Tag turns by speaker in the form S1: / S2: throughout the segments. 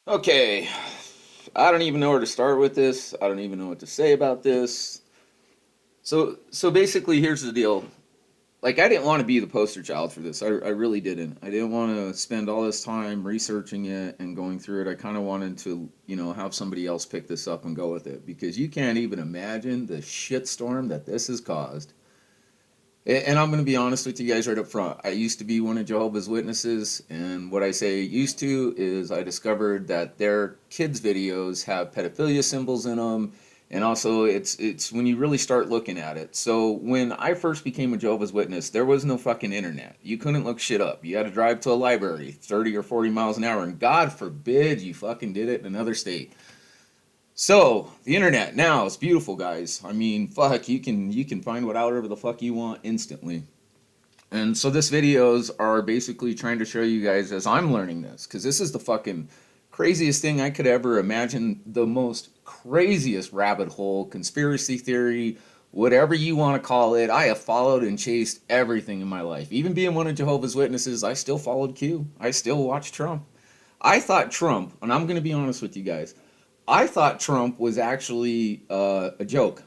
S1: Okay, I don't even know where to start with this. I don't even know what to say about this. So basically, here's the deal. Like, I didn't want to be the poster child for this. I really didn't. I didn't want to spend all this time researching it and going through it. I kind of wanted to, have somebody else pick this up and go with it because you can't even imagine the shitstorm that this has caused. And I'm going to be honest with you guys right up front. I used to be one of Jehovah's Witnesses, and what I say used to is I discovered that their kids' videos have pedophilia symbols in them, and also it's when you really start looking at it. So when I first became a Jehovah's Witness, there was no fucking internet. You couldn't look shit up. You had to drive to a library 30 or 40 miles an hour, and God forbid you fucking did it in another state. So, the internet now is beautiful, guys. I mean, fuck, you can find whatever the fuck you want instantly. And so this videos are basically trying to show you guys as I'm learning this, because this is the fucking craziest thing I could ever imagine, the most craziest rabbit hole, conspiracy theory, whatever you want to call it. I have followed and chased everything in my life. Even being one of Jehovah's Witnesses, I still followed Q. I still watched Trump. I thought Trump, and I'm going to be honest with you guys, I thought Trump was actually a joke.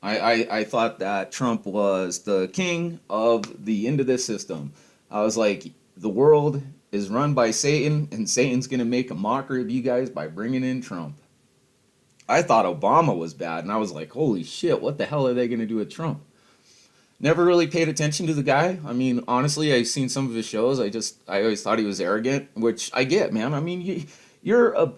S1: I thought that Trump was the king of the end of this system. I was like, the world is run by Satan, and Satan's going to make a mockery of you guys by bringing in Trump. I thought Obama was bad, and I was like, holy shit, what the hell are they going to do with Trump? Never really paid attention to the guy. I mean, honestly, I've seen some of his shows. I always thought he was arrogant, which I get, man. I mean, you're a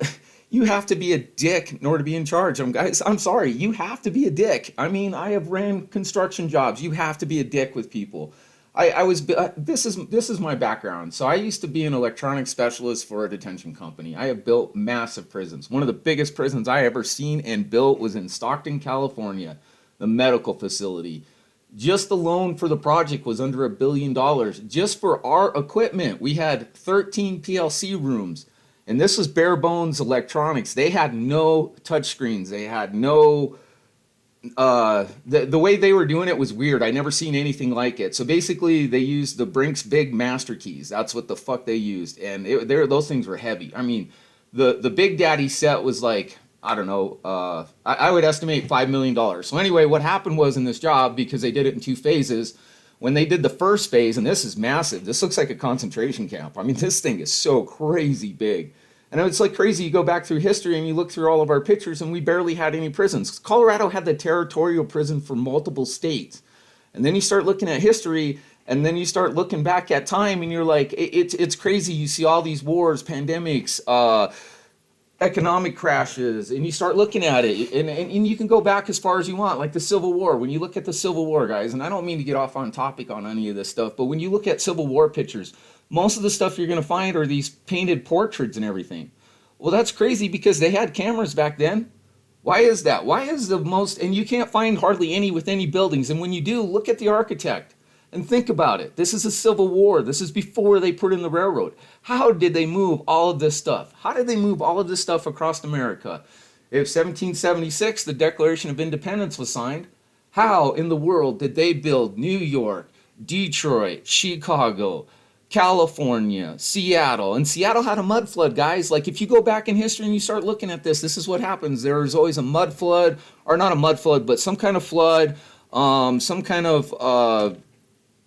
S1: you have to be a dick in order to be in charge. I'm sorry, you have to be a dick. I mean, I have ran construction jobs. You have to be a dick with people. I was this is my background. So I used to be an electronics specialist for a detention company. I have built massive prisons. One of the biggest prisons I ever seen and built was in Stockton, California, the medical facility. Just the loan for the project was under $1 billion. Just for our equipment, we had 13 PLC rooms. And this was bare bones electronics. They had no touchscreens. They had no. The way they were doing it was weird. I never seen anything like it. So basically, they used the Brinks Big Master Keys. That's what the fuck they used, and those things were heavy. I mean, the Big Daddy set was like, I don't know. I would estimate $5 million. So anyway, what happened was in this job, because they did it in two phases. When they did the first phase, and this is massive, this looks like a concentration camp. I mean, this thing is so crazy big. And it's like crazy. You go back through history and you look through all of our pictures, and we barely had any prisons. Colorado had the territorial prison for multiple states. And then you start looking at history, and then you start looking back at time, and you're like, it's crazy. You see all these wars, pandemics, economic crashes, and you start looking at it, and you can go back as far as you want, like the Civil War. When you look at the Civil War, guys, and I don't mean to get off on topic on any of this stuff, but when you look at Civil War pictures, most of the stuff you're going to find are these painted portraits and everything. Well, that's crazy because they had cameras back then. Why is that? Why is the most, and you can't find hardly any with any buildings, and when you do, look at the architect. And think about it. This is a civil war. This is before they put in the railroad. How did they move all of this stuff? How did they move all of this stuff across America? If 1776, the Declaration of Independence was signed, how in the world did they build New York, Detroit, Chicago, California, Seattle? And Seattle had a mud flood, guys. Like, if you go back in history and you start looking at this, this is what happens. There is always a mud flood, or not a mud flood, but some kind of flood, some kind of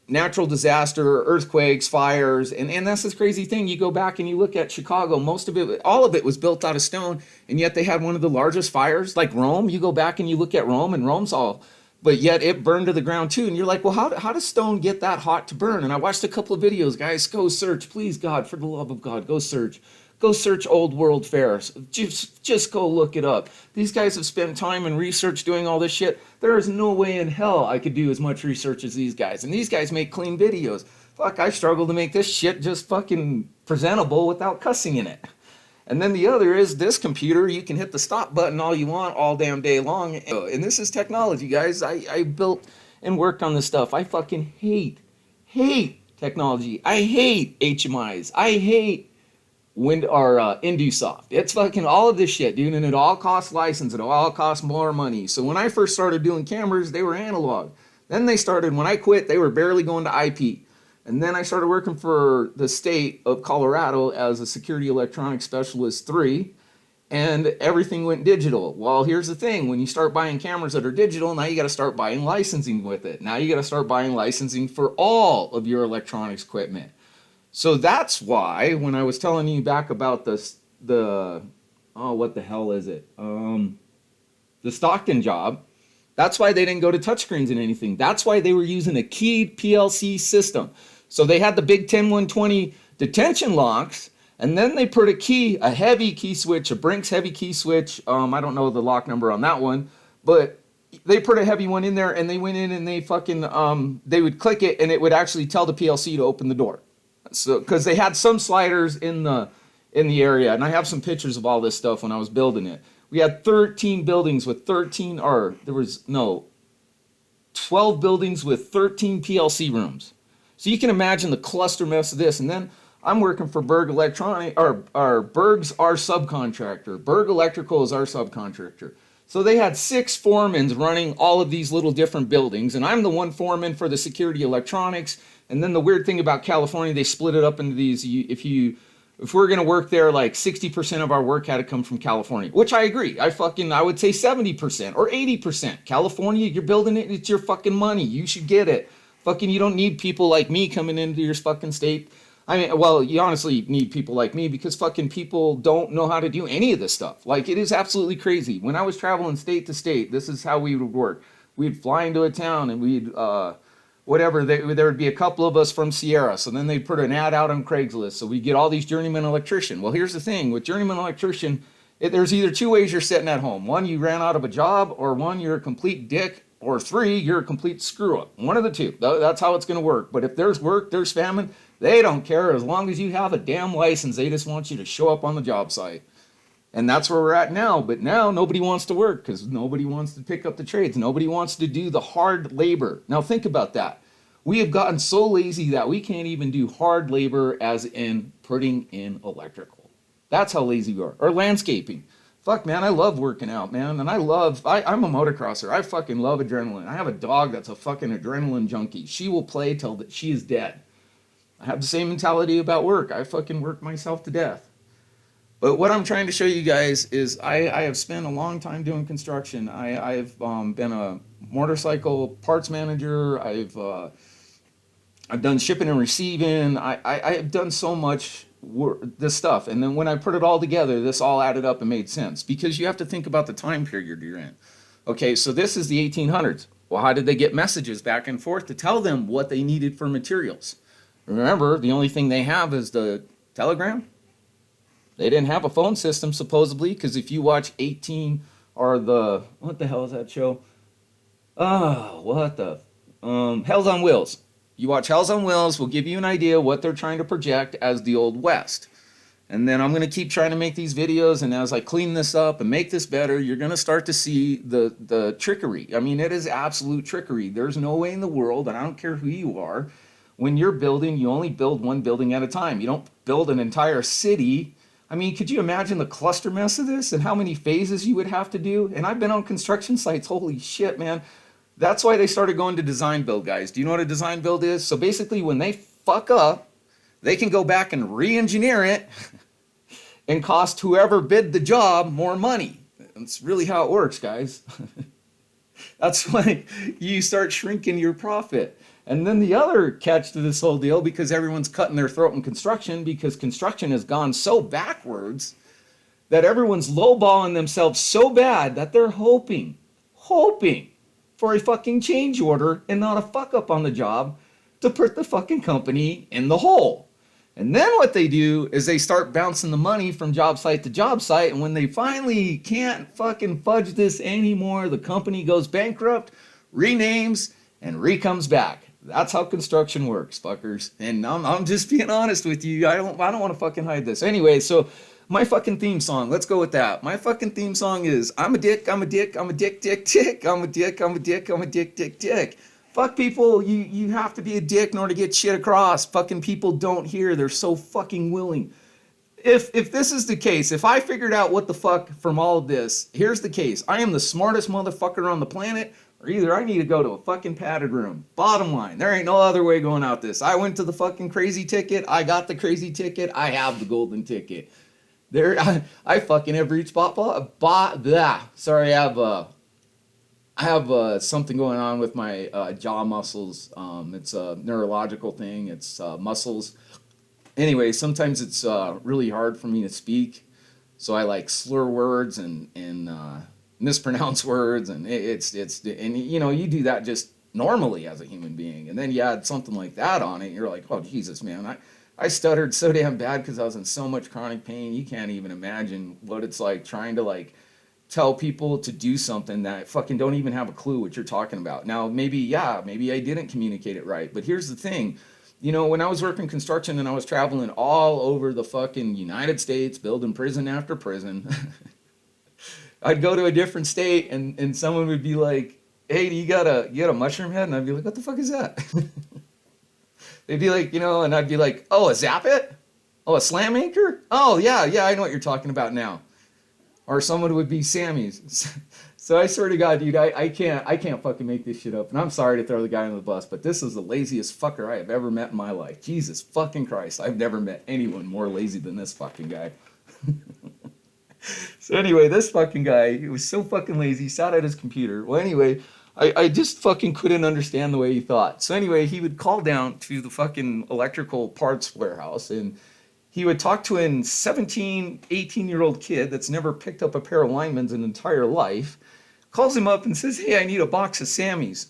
S1: natural disaster, earthquakes, fires, and that's this crazy thing. You go back and you look at Chicago, most of it, all of it was built out of stone, and yet they had one of the largest fires. Like Rome, you go back and you look at Rome, and Rome's all, but yet it burned to the ground too. And you're like, well, how does stone get that hot to burn? And I watched a couple of videos, guys. Go search, please, God, for the love of God, go search. Go search old world fairs. Just go look it up. These guys have spent time and research doing all this shit. There is no way in hell I could do as much research as these guys. And these guys make clean videos. Fuck, I struggle to make this shit just fucking presentable without cussing in it. And then the other is this computer. You can hit the stop button all you want all damn day long. And this is technology, guys. I built and worked on this stuff. I fucking hate technology. I hate HMIs. I hate Indusoft. It's fucking all of this shit, dude, and it all costs license. It all costs more money. So when I first started doing cameras, they were analog. Then they started, when I quit, they were barely going to IP. And then I started working for the state of Colorado as a security electronics specialist 3, and everything went digital. Well, here's the thing. When you start buying cameras that are digital, now you got to start buying licensing with it. Now you got to start buying licensing for all of your electronics equipment. So that's why when I was telling you back about what the hell is it? The Stockton job, that's why they didn't go to touchscreens and anything. That's why they were using a keyed PLC system. So they had the big 10120 detention locks, and then they put a heavy key switch, a Brinks heavy key switch. I don't know the lock number on that one, but they put a heavy one in there, and they went in and they they would click it, and it would actually tell the PLC to open the door. So because they had some sliders in the area, and I have some pictures of all this stuff when I was building it. We had 13 buildings with 12 buildings with 13 PLC rooms. So you can imagine the cluster mess of this. And then I'm working for Berg Electronic, or Berg's our subcontractor. Berg Electrical is our subcontractor. So they had 6 foremen running all of these little different buildings, and I'm the one foreman for the security electronics. And then the weird thing about California, they split it up into these. If we're going to work there, like 60% of our work had to come from California, which I agree. I would say 70% or 80%. California, you're building it, it's your fucking money. You should get it. You don't need people like me coming into your fucking state. I mean, well, you honestly need people like me because fucking people don't know how to do any of this stuff. Like, it is absolutely crazy. When I was traveling state to state, this is how we would work. We'd fly into a town and we'd, there would be a couple of us from Sierra. So then they'd put an ad out on Craigslist. So we get all these journeyman electrician. Well, here's the thing. With journeyman electrician, there's either 2 ways you're sitting at home. 1, you ran out of a job, or 1, you're a complete dick, or 3, you're a complete screw up. One of the two. That's how it's going to work. But if there's work, there's famine, they don't care. As long as you have a damn license, they just want you to show up on the job site. And that's where we're at now. But now nobody wants to work because nobody wants to pick up the trades. Nobody wants to do the hard labor. Now think about that. We have gotten so lazy that we can't even do hard labor, as in putting in electrical. That's how lazy we are. Or landscaping. Fuck, man, I love working out, man. And I'm a motocrosser. I fucking love adrenaline. I have a dog that's a fucking adrenaline junkie. She will play till she is dead. I have the same mentality about work. I fucking work myself to death. But what I'm trying to show you guys is I have spent a long time doing construction. I've been a motorcycle parts manager. I've done shipping and receiving. I've done so much this stuff. And then when I put it all together, this all added up and made sense. Because you have to think about the time period you're in. Okay, so this is the 1800s. Well, how did they get messages back and forth to tell them what they needed for materials? Remember, the only thing they have is the telegram. They didn't have a phone system, supposedly, because if you watch 18 or what the hell is that show? Hell's on Wheels. You watch Hell's on Wheels, will give you an idea what they're trying to project as the Old West. And then I'm going to keep trying to make these videos, and as I clean this up and make this better, you're going to start to see the trickery. I mean, it is absolute trickery. There's no way in the world, and I don't care who you are, when you're building, you only build one building at a time. You don't build an entire city. I mean, could you imagine the cluster mess of this and how many phases you would have to do? And I've been on construction sites. Holy shit, man. That's why they started going to design build, guys. Do you know what a design build is? So basically, when they fuck up, they can go back and re-engineer it and cost whoever bid the job more money. That's really how it works, guys. That's when you start shrinking your profit. And then the other catch to this whole deal, because everyone's cutting their throat in construction, because construction has gone so backwards that everyone's lowballing themselves so bad that they're hoping for a fucking change order and not a fuck up on the job to put the fucking company in the hole. And then what they do is they start bouncing the money from job site to job site, and when they finally can't fucking fudge this anymore, the company goes bankrupt, renames, and recomes back. That's how construction works, fuckers. And I'm just being honest with you. I don't want to fucking hide this. Anyway, so my fucking theme song. Let's go with that. My fucking theme song is I'm a dick, I'm a dick, I'm a dick, dick, dick. I'm a dick, I'm a dick, I'm a dick, dick, dick. Fuck people. You have to be a dick in order to get shit across. Fucking people don't hear. They're so fucking willing. If this is the case, if I figured out what the fuck from all of this, here's the case. I am the smartest motherfucker on the planet, or either I need to go to a fucking padded room. Bottom line, there ain't no other way going out this. I went to the fucking crazy ticket. I got the crazy ticket. I have the golden ticket. There, I fucking have reached sorry, I have something going on with my jaw muscles. It's a neurological thing. It's muscles. Anyway, sometimes it's really hard for me to speak, so I like slur words and mispronounce words, and and you know, you do that just normally as a human being, and then you add something like that on it, you're like, oh Jesus, man, I stuttered so damn bad because I was in so much chronic pain. You can't even imagine what it's like trying to like tell people to do something that fucking don't even have a clue what you're talking about. Now, maybe I didn't communicate it right, but here's the thing. You know, when I was working construction and I was traveling all over the fucking United States, building prison after prison, I'd go to a different state and someone would be like, hey, you got a mushroom head? And I'd be like, what the fuck is that? They'd be like, you know, and I'd be like, oh, a zap it? Oh, a slam anchor? Oh, yeah, I know what you're talking about now. Or someone would be Sammy's. So I swear to God, dude, I can't fucking make this shit up. And I'm sorry to throw the guy under the bus, but this is the laziest fucker I have ever met in my life. Jesus fucking Christ. I've never met anyone more lazy than this fucking guy. So anyway, this fucking guy, he was so fucking lazy, he sat at his computer. Well, anyway, I just fucking couldn't understand the way he thought. So anyway, he would call down to the fucking electrical parts warehouse, and he would talk to a 17, 18-year-old kid that's never picked up a pair of linemen's in his entire life, calls him up and says, hey, I need a box of Sammys.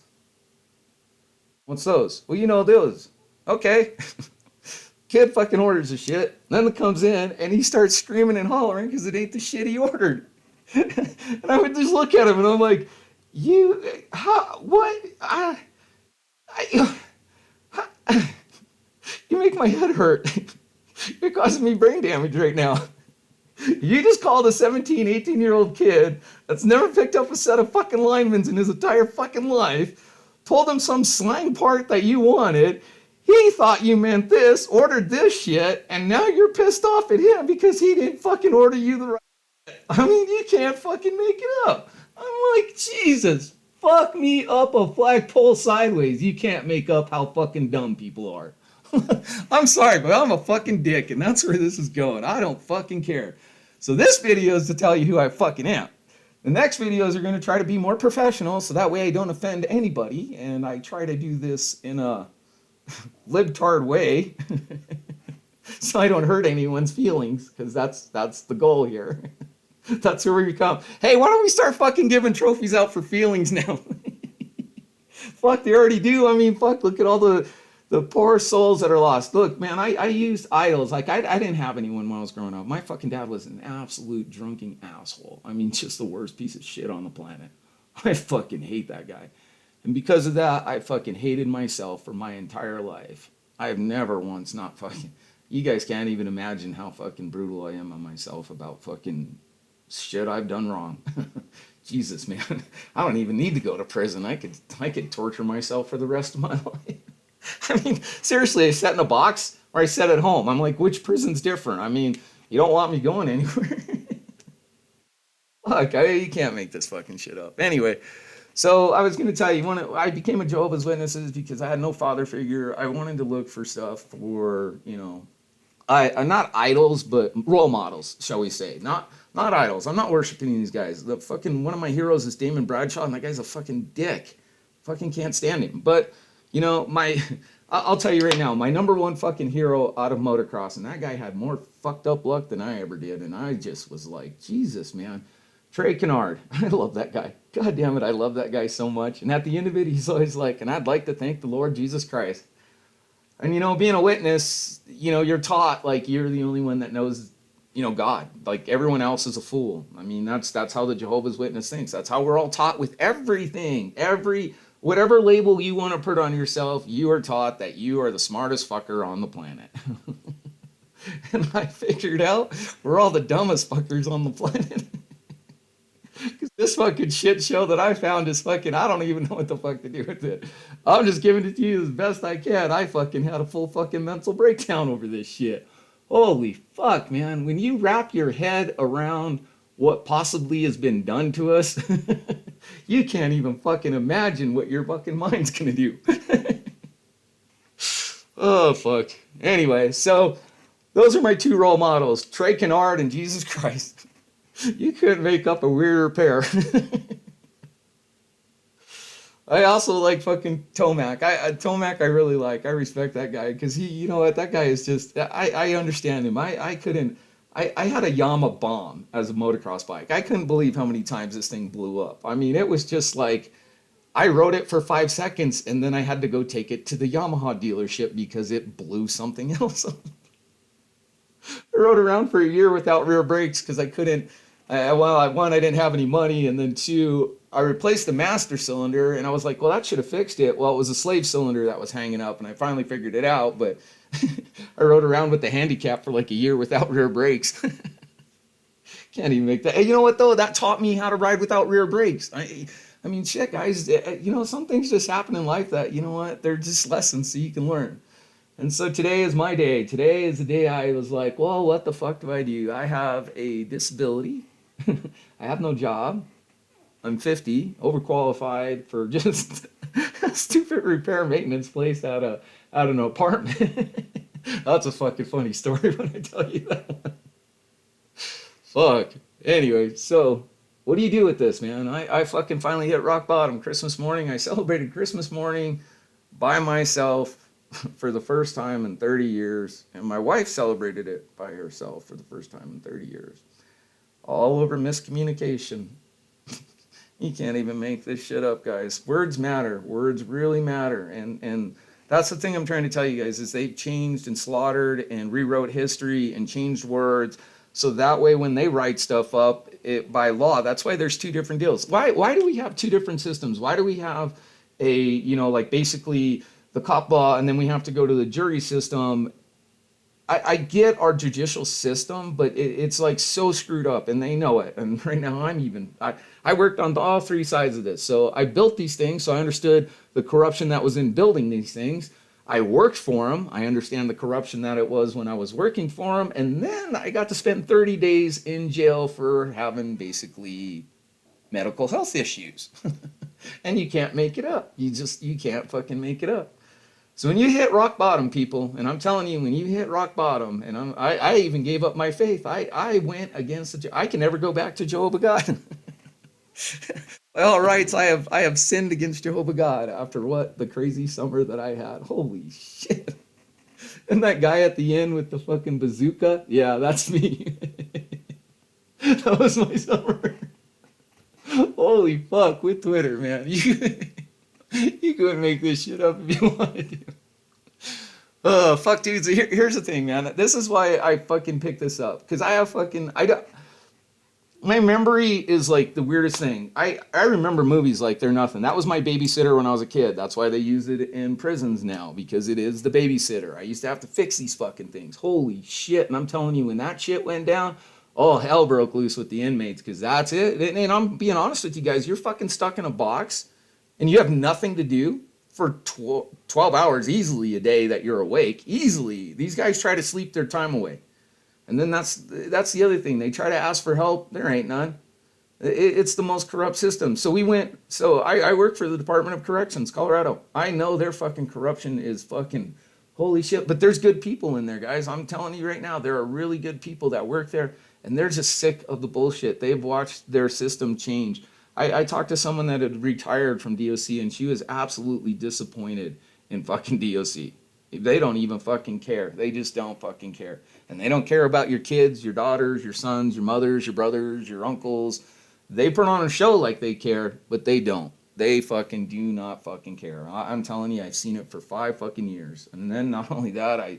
S1: What's those? Well, you know those. Okay. Kid fucking orders the shit. Then it comes in and he starts screaming and hollering because it ain't the shit he ordered. And I would just look at him and I'm like, you make my head hurt. You're causing me brain damage right now. You just called a 17, 18-year-old kid that's never picked up a set of fucking linemen's in his entire fucking life, told him some slang part that you wanted. He thought you meant this, ordered this shit, and now you're pissed off at him because he didn't fucking order you the right shit. I mean, you can't fucking make it up. I'm like, Jesus, fuck me up a flagpole sideways. You can't make up how fucking dumb people are. I'm sorry, but I'm a fucking dick, and that's where this is going. I don't fucking care. So this video is to tell you who I fucking am. The next videos are going to try to be more professional, so that way I don't offend anybody, and I try to do this in a libtard way, so I don't hurt anyone's feelings, because that's the goal here. That's where we come. Hey, why don't we start fucking giving trophies out for feelings now? Fuck, they already do. I mean, fuck, look at all the poor souls that are lost. Look, man, I used idols. Like, I didn't have anyone when I was growing up. My fucking dad was an absolute drunken asshole. I mean, just the worst piece of shit on the planet. I fucking hate that guy. And because of that, I fucking hated myself for my entire life. I've never once not fucking... You guys can't even imagine how fucking brutal I am on myself about fucking shit I've done wrong. Jesus, man. I don't even need to go to prison. I could torture myself for the rest of my life. I mean, seriously, I sat in a box or I sat at home. I'm like, which prison's different? I mean, you don't want me going anywhere. Fuck, you can't make this fucking shit up. Anyway, so I was going to tell you, I became a Jehovah's Witnesses because I had no father figure. I wanted to look for stuff for, you know, not idols, but role models, shall we say. Not idols. I'm not worshiping these guys. The fucking, one of my heroes is Damon Bradshaw, and that guy's a fucking dick. Fucking can't stand him. But, you know, I'll tell you right now, my number one fucking hero out of motocross, and that guy had more fucked up luck than I ever did, and I just was like, Jesus, man. Trey Kennard. I love that guy. God damn it, I love that guy so much. And at the end of it, he's always like, and I'd like to thank the Lord Jesus Christ. And, you know, being a witness, you know, you're taught, like, you're the only one that knows, you know, God. Like, everyone else is a fool. I mean, that's how the Jehovah's Witness thinks. That's how we're all taught with everything. Whatever label you want to put on yourself, you are taught that you are the smartest fucker on the planet. And I figured out we're all the dumbest fuckers on the planet. Because this fucking shit show that I found is fucking, I don't even know what the fuck to do with it. I'm just giving it to you as best I can. I fucking had a full fucking mental breakdown over this shit. Holy fuck, man. When you wrap your head around what possibly has been done to us, you can't even fucking imagine what your fucking mind's gonna do. Oh, fuck. Anyway, so those are my two role models, Trey Kennard and Jesus Christ. You couldn't make up a weirder pair. I also like fucking Tomac. Tomac I really like. I respect that guy because he, you know what, that guy is just. I understand him. I couldn't. I had a Yama bomb as a motocross bike. I couldn't believe how many times this thing blew up. I mean, it was just like I rode it for 5 seconds and then I had to go take it to the Yamaha dealership because it blew something else up. I rode around for a year without rear brakes because I couldn't. One, I didn't have any money, and then two, I replaced the master cylinder, and I was like, well, that should have fixed it. Well, it was a slave cylinder that was hanging up, and I finally figured it out, but I rode around with the handicap for like a year without rear brakes. Can't even make that. Hey, you know what, though? That taught me how to ride without rear brakes. I mean, shit, guys, you know, some things just happen in life that, you know what, they're just lessons so you can learn. And so today is my day. Today is the day I was like, well, what the fuck do I do? I have a disability. I have no job. I'm 50, overqualified for just a stupid repair maintenance place at an apartment. That's a fucking funny story when I tell you that. Fuck. Anyway, so what do you do with this, man? I fucking finally hit rock bottom Christmas morning. I celebrated Christmas morning by myself for the first time in 30 years. And my wife celebrated it by herself for the first time in 30 years. All over miscommunication. You can't even make this shit up, guys. Words matter. Words really matter. And that's the thing I'm trying to tell you guys is they've changed and slaughtered and rewrote history and changed words. So that way when they write stuff up by law, that's why there's two different deals. Why do we have two different systems? Why do we have a, you know, like basically the cop law and then we have to go to the jury system? I get our judicial system, but it's like so screwed up and they know it. And right now I worked on all three sides of this. So I built these things. So I understood the corruption that was in building these things. I worked for them. I understand the corruption that it was when I was working for them. And then I got to spend 30 days in jail for having basically medical health issues. And you can't make it up. You can't fucking make it up. So when you hit rock bottom, people, and I'm telling you, when you hit rock bottom, and I even gave up my faith. I went against I can never go back to Jehovah God. By all rights, I have sinned against Jehovah God after what the crazy summer that I had. Holy shit! And that guy at the end with the fucking bazooka, yeah, that's me. That was my summer. Holy fuck! With Twitter, man, you couldn't make this shit up if you wanted to. Fuck, dudes. Here's the thing, man. This is why I fucking picked this up. Because my memory is like the weirdest thing. I remember movies like they're nothing. That was my babysitter when I was a kid. That's why they use it in prisons now. Because it is the babysitter. I used to have to fix these fucking things. Holy shit. And I'm telling you, when that shit went down, oh, hell broke loose with the inmates. Because that's it. And I'm being honest with you guys. You're fucking stuck in a box. And you have nothing to do for 12 hours easily a day that you're awake. Easily. These guys try to sleep their time away. And then that's the other thing. They try to ask for help. There ain't none. It's the most corrupt system. So I work for the Department of Corrections, Colorado. I know their fucking corruption is fucking holy shit. But there's good people in there, guys. I'm telling you right now, there are really good people that work there. And they're just sick of the bullshit. They've watched their system change. I talked to someone that had retired from DOC, and she was absolutely disappointed in fucking DOC. They don't even fucking care. They just don't fucking care. And they don't care about your kids, your daughters, your sons, your mothers, your brothers, your uncles. They put on a show like they care, but they don't. They fucking do not fucking care. I'm telling you, I've seen it for 5 fucking years. And then not only that, I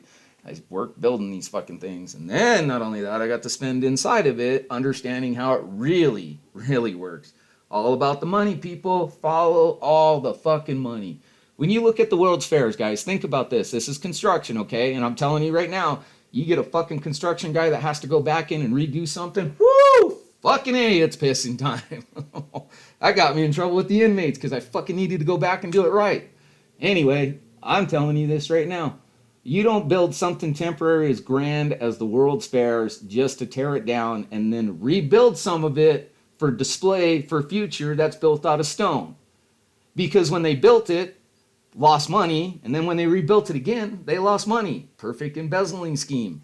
S1: worked building these fucking things. And then not only that, I got to spend inside of it understanding how it really, really works. All about the money, people. Follow all the fucking money. When you look at the World's Fairs, guys, think about this. This is construction, okay? And I'm telling you right now, you get a fucking construction guy that has to go back in and redo something. Woo! Fucking A, it's pissing time. That got me in trouble with the inmates because I fucking needed to go back and do it right. Anyway, I'm telling you this right now. You don't build something temporary as grand as the World's Fairs just to tear it down and then rebuild some of it for display for future that's built out of stone. Because when they built it, lost money, and then when they rebuilt it again, they lost money. Perfect embezzling scheme.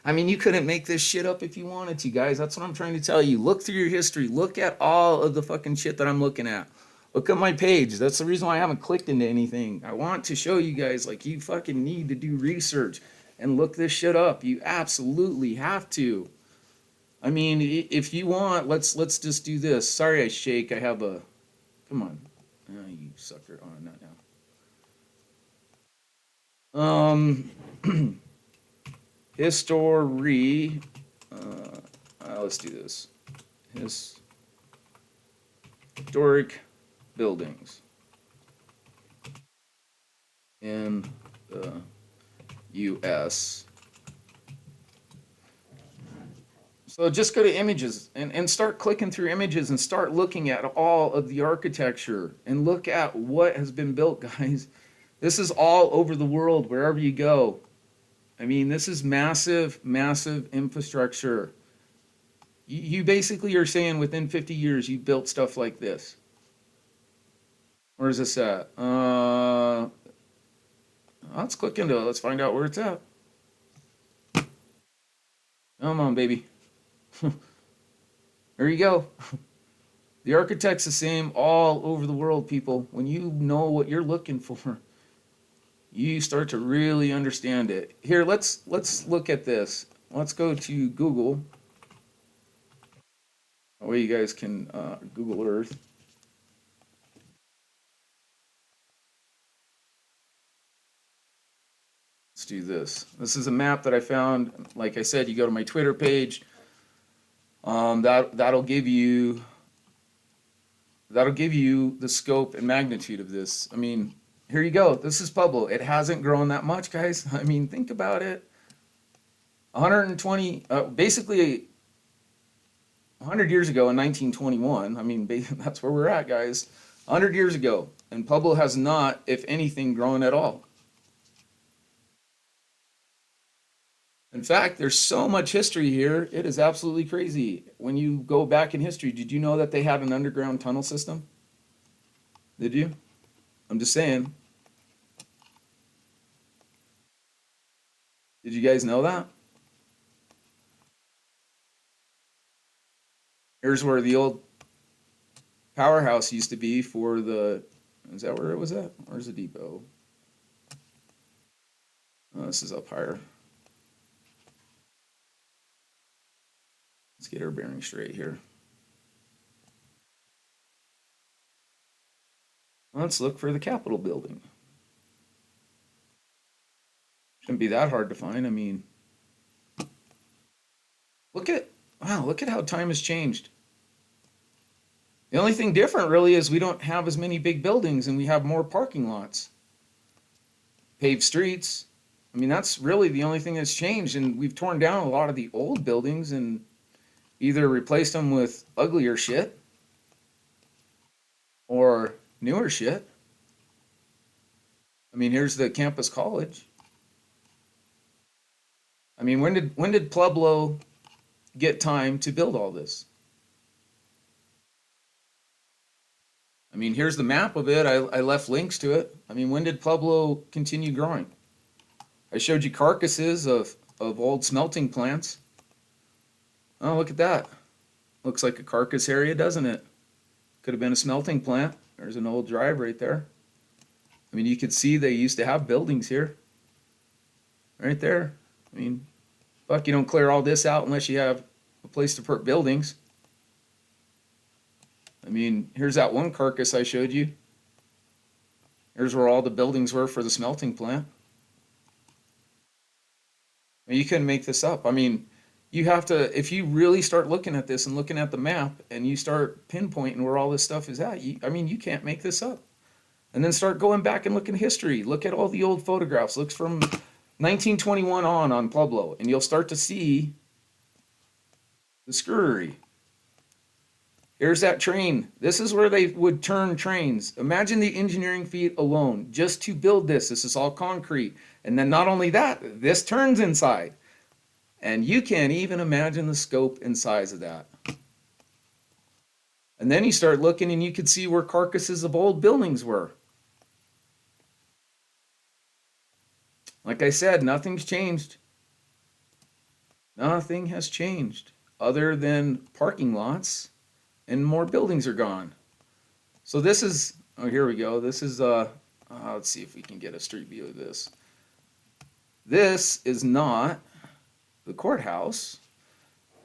S1: I mean, you couldn't make this shit up if you wanted to, guys. That's what I'm trying to tell you. Look through your history. Look at all of the fucking shit that I'm looking at. Look at my page. That's the reason why I haven't clicked into anything. I want to show you guys, like, you fucking need to do research and look this shit up. You absolutely have to. I mean, if you want, let's just do this. Sorry I shake. I have a... Come on. Oh, you sucker. Oh, not now. History. Let's do this. Historic buildings in the U.S. So just go to images and start clicking through images and start looking at all of the architecture and look at what has been built, guys. This is all over the world, wherever you go. I mean, this is massive, massive infrastructure. You basically are saying within 50 years you built stuff like this. Where is this at? Let's click into it. Let's find out where it's at. Come on, baby. There you go. The architect's the same all over the world, people. When you know what you're looking for, you start to really understand it. Here, let's look at this. Let's go to Google. That way you guys can Google Earth. Let's do this. This is a map that I found. Like I said, you go to my Twitter page. That'll give you the scope and magnitude of this. I mean, here you go. This is Pueblo. It hasn't grown that much, guys. I mean, think about it. 120, basically 100 years ago in 1921. I mean, that's where we're at, guys. 100 years ago. And Pueblo has not, if anything, grown at all. In fact, there's so much history here, it is absolutely crazy. When you go back in history, did you know that they had an underground tunnel system? Did you? I'm just saying. Did you guys know that? Here's where the old powerhouse used to be for the... Is that where it was at? Where's the depot? Oh, this is up higher. Let's get our bearing straight here. Let's look for the Capitol building. Shouldn't be that hard to find. I mean, look at how time has changed. The only thing different really is we don't have as many big buildings and we have more parking lots. Paved streets. I mean, that's really the only thing that's changed, and we've torn down a lot of the old buildings and either replaced them with uglier shit or newer shit. I mean, here's the campus college. I mean, when did Pueblo get time to build all this? I mean, here's the map of it. I left links to it. I mean, when did Pueblo continue growing? I showed you carcasses of old smelting plants. Oh, look at that. Looks like a carcass area, doesn't it? Could have been a smelting plant. There's an old drive right there. I mean, you could see they used to have buildings here. Right there. I mean, fuck, you don't clear all this out unless you have a place to put buildings. I mean, here's that one carcass I showed you. Here's where all the buildings were for the smelting plant. I mean, you couldn't make this up. I mean, you have to, if you really start looking at this and looking at the map and you start pinpointing where all this stuff is at, I mean, you can't make this up. And then start going back and looking at history. Look at all the old photographs. Look from 1921 on Pueblo, and you'll start to see the screwery. Here's that train. This is where they would turn trains. Imagine the engineering feat alone just to build this. This is all concrete. And then not only that, this turns inside. And you can't even imagine the scope and size of that. And then you start looking and you could see where carcasses of old buildings were. Like I said, nothing's changed. Nothing has changed other than parking lots and more buildings are gone. So this is, oh, here we go. This is, let's see if we can get a street view of this. This is not the courthouse,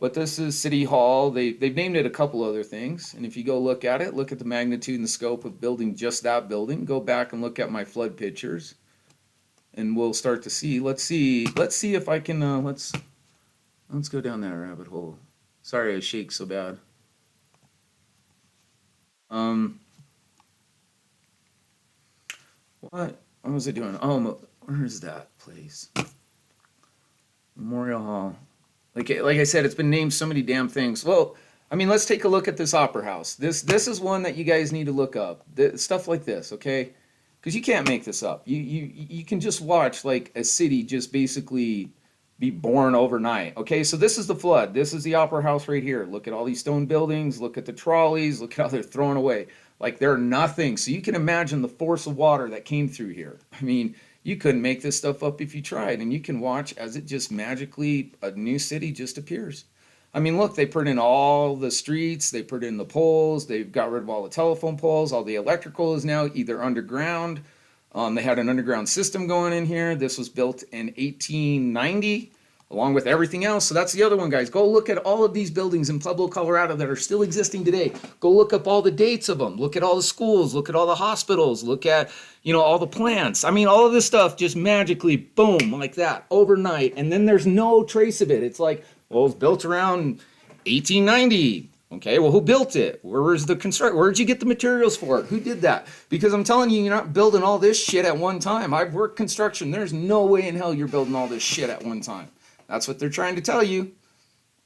S1: but this is City Hall. They've named it a couple other things. And if you go look at it, look at the magnitude and the scope of building just that building. Go back and look at my flood pictures. And we'll start to see. Let's see if I can, let's go down that rabbit hole. Sorry I shake so bad. What was I doing? Oh, where is that place? Memorial Hall. Like I said, it's been named so many damn things. Well, I mean, let's take a look at this Opera House. This is one that you guys need to look up. Stuff like this, okay? Because you can't make this up. You can just watch like a city just basically be born overnight. Okay, so this is the flood. This is the Opera House right here. Look at all these stone buildings. Look at the trolleys. Look at how they're thrown away. Like they're nothing. So you can imagine the force of water that came through here. I mean, you couldn't make this stuff up if you tried. And you can watch as it just magically, a new city just appears. I mean, look, they put in all the streets. They put in the poles. They've got rid of all the telephone poles. All the electrical is now either underground. They had an underground system going in here. This was built in 1890, along with everything else. So that's the other one, guys. Go look at all of these buildings in Pueblo, Colorado that are still existing today. Go look up all the dates of them. Look at all the schools. Look at all the hospitals. Look at, all the plants. I mean, all of this stuff just magically, boom, like that, overnight. And then there's no trace of it. It's like, well, it was built around 1890. Okay, well, who built it? Where's the construct? Where'd you get the materials for it? Who did that? Because I'm telling you, you're not building all this shit at one time. I've worked construction. There's no way in hell you're building all this shit at one time. That's what they're trying to tell you.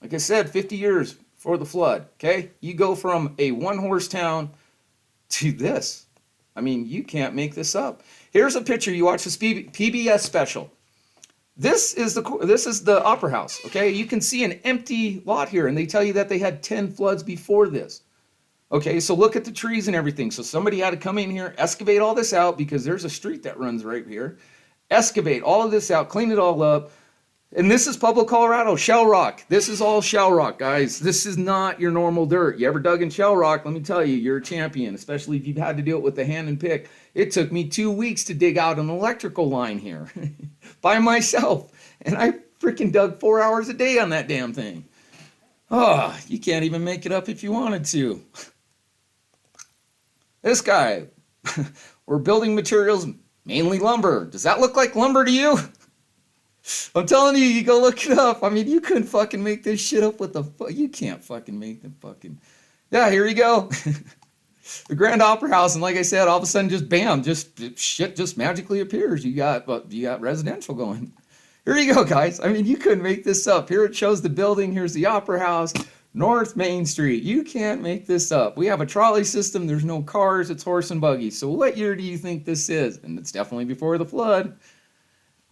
S1: Like I said, 50 years before the flood, okay? You go from a one-horse town to this. I mean, you can't make this up. Here's a picture. You watch this PBS special. This is the Opera House, okay? You can see an empty lot here, and they tell you that they had 10 floods before this. Okay, so look at the trees and everything. So somebody had to come in here, excavate all this out, because there's a street that runs right here. Excavate all of this out, clean it all up. And this is Pueblo, Colorado, shell rock. This is all shell rock, guys. This is not your normal dirt. You ever dug in shell rock? Let me tell you, you're a champion, especially if you've had to do it with the hand and pick. It took me 2 weeks to dig out an electrical line here by myself. And I freaking dug 4 hours a day on that damn thing. Oh, you can't even make it up if you wanted to. This guy, we're building materials, mainly lumber. Does that look like lumber to you? I'm telling you, you go look it up. I mean, you couldn't fucking make this shit up with you can't fucking make the fucking, yeah, here you go. The Grand Opera House, and like I said, all of a sudden, just bam, shit just magically appears. You got residential going. Here you go, guys. I mean, you couldn't make this up. Here it shows the building. Here's the Opera House, North Main Street. You can't make this up. We have a trolley system. There's no cars. It's horse and buggy. So what year do you think this is? And it's definitely before the flood.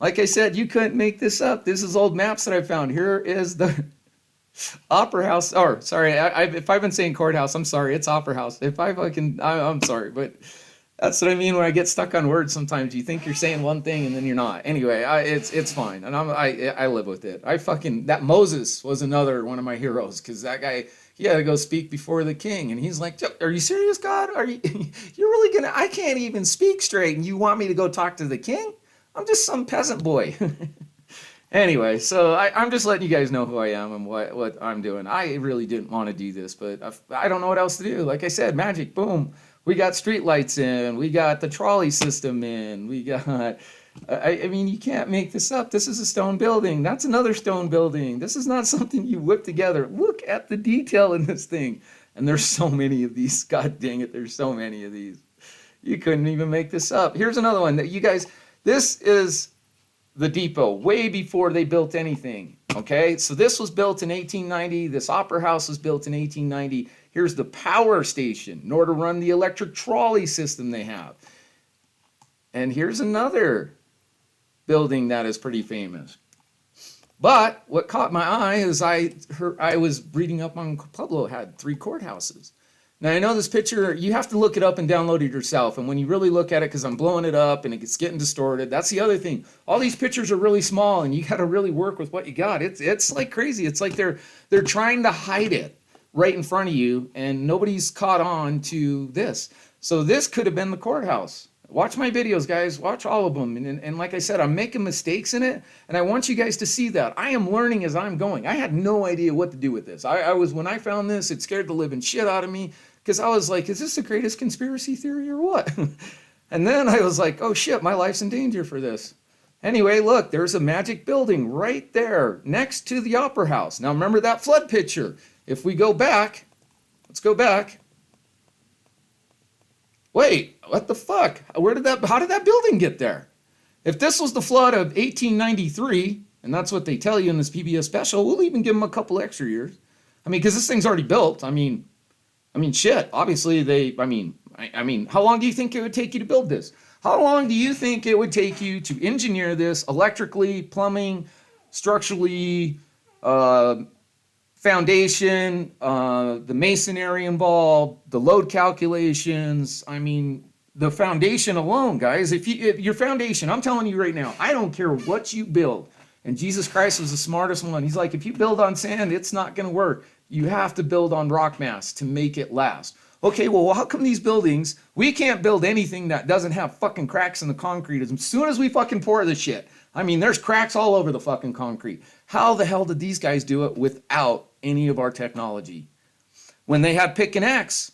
S1: Like I said, you couldn't make this up. This is old maps that I found. Here is the Opera House. Or, sorry, if I've been saying courthouse, I'm sorry. It's Opera House. If I'm sorry. But that's what I mean when I get stuck on words sometimes. You think you're saying one thing and then you're not. Anyway, it's fine. And I live with it. That Moses was another one of my heroes. Because that guy, he had to go speak before the king. And he's like, are you serious, God? You're really going to, I can't even speak straight. And you want me to go talk to the king? I'm just some peasant boy. Anyway, so I'm just letting you guys know who I am and what I'm doing. I really didn't want to do this, but I don't know what else to do. Like I said, magic, boom. We got street lights in. We got the trolley system in. We got, I mean, you can't make this up. This is a stone building. That's another stone building. This is not something you whip together. Look at the detail in this thing. And there's so many of these. God dang it, there's so many of these. You couldn't even make this up. Here's another one that you guys... This is the depot way before they built anything. Okay, so this was built in 1890. This opera house was built in 1890. Here's the power station in order to run the electric trolley system they have. And here's another building that is pretty famous. But what caught my eye is I was reading up on Pueblo had 3 courthouses. Now, I know this picture, you have to look it up and download it yourself. And when you really look at it, because I'm blowing it up and it's getting distorted, that's the other thing. All these pictures are really small and you got to really work with what you got. It's like crazy. It's like they're trying to hide it right in front of you and nobody's caught on to this. So this could have been the courthouse. Watch my videos, guys. Watch all of them. And like I said, I'm making mistakes in it, and I want you guys to see that. I am learning as I'm going. I had no idea what to do with this. When I found this, it scared the living shit out of me, because I was like, is this the greatest conspiracy theory or what? And then I was like, oh shit, my life's in danger for this. Anyway, look, there's a magic building right there next to the Opera House. Now remember that flood picture. If we go back, let's go back. Wait, what the fuck? How did that building get there? If this was the flood of 1893, and that's what they tell you in this PBS special, we'll even give them a couple extra years. I mean, because this thing's already built. I mean, shit. Obviously, how long do you think it would take you to build this? How long do you think it would take you to engineer this electrically, plumbing, structurally, foundation, the masonry involved, the load calculations? I mean, the foundation alone, guys. If your foundation, I'm telling you right now, I don't care what you build. And Jesus Christ was the smartest one. He's like, if you build on sand, it's not going to work. You have to build on rock mass to make it last. Okay, well, how come these buildings, we can't build anything that doesn't have fucking cracks in the concrete as soon as we fucking pour the shit? I mean, there's cracks all over the fucking concrete. How the hell did these guys do it without any of our technology? When they had pick and axe,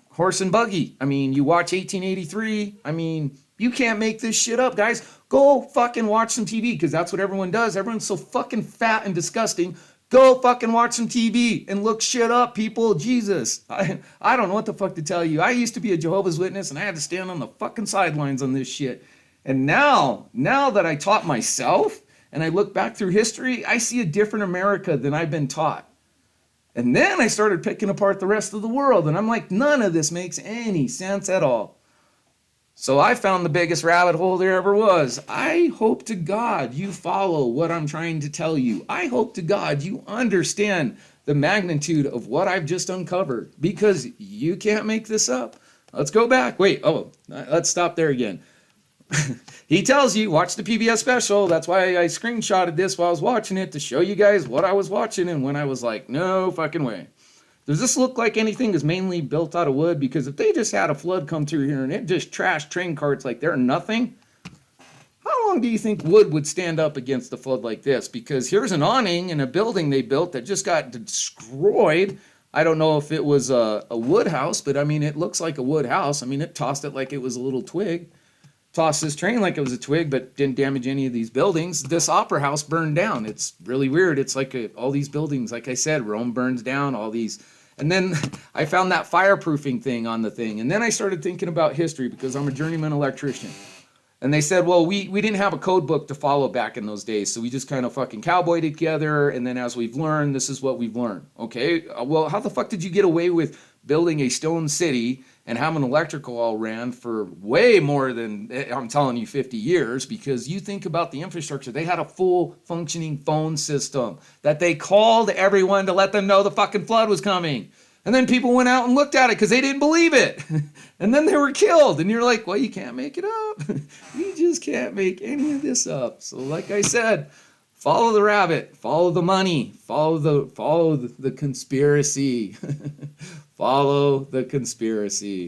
S1: horse and buggy. I mean, you watch 1883. I mean, you can't make this shit up, guys. Go fucking watch some TV, because that's what everyone does. Everyone's so fucking fat and disgusting. Go fucking watch some TV and look shit up, people. Jesus. I don't know what the fuck to tell you. I used to be a Jehovah's Witness, and I had to stand on the fucking sidelines on this shit. And now that I taught myself, and I look back through history, I see a different America than I've been taught. And then I started picking apart the rest of the world, and I'm like, none of this makes any sense at all. So I found the biggest rabbit hole there ever was. I hope to God you follow what I'm trying to tell you. I hope to God you understand the magnitude of what I've just uncovered, because you can't make this up. Let's go back. Let's stop there again. He tells you, watch the PBS special. That's why I screenshotted this while I was watching it, to show you guys what I was watching and when I was like, no fucking way. Does this look like anything is mainly built out of wood? Because if they just had a flood come through here and it just trashed train carts like they're nothing, how long do you think wood would stand up against a flood like this? Because here's an awning in a building they built that just got destroyed. I don't know if it was a wood house, but I mean, it looks like a wood house. I mean, it tossed it like it was a little twig. Tossed this train like it was a twig, but didn't damage any of these buildings. This opera house burned down. It's really weird. It's like all these buildings, like I said, Rome burns down, all these. And then I found that fireproofing thing on the thing. And then I started thinking about history, because I'm a journeyman electrician. And they said, well, we didn't have a code book to follow back in those days. So we just kind of fucking cowboyed it together. And then as we've learned, this is what we've learned. Okay, well, how the fuck did you get away with building a stone city and having electrical all ran for way more than, I'm telling you, 50 years? Because you think about the infrastructure. They had a full functioning phone system that they called everyone to let them know the fucking flood was coming. And then people went out and looked at it because they didn't believe it. And then they were killed. And you're like, well, you can't make it up. You just can't make any of this up. So like I said, follow the rabbit, follow the money, follow the conspiracy. Follow the conspiracy.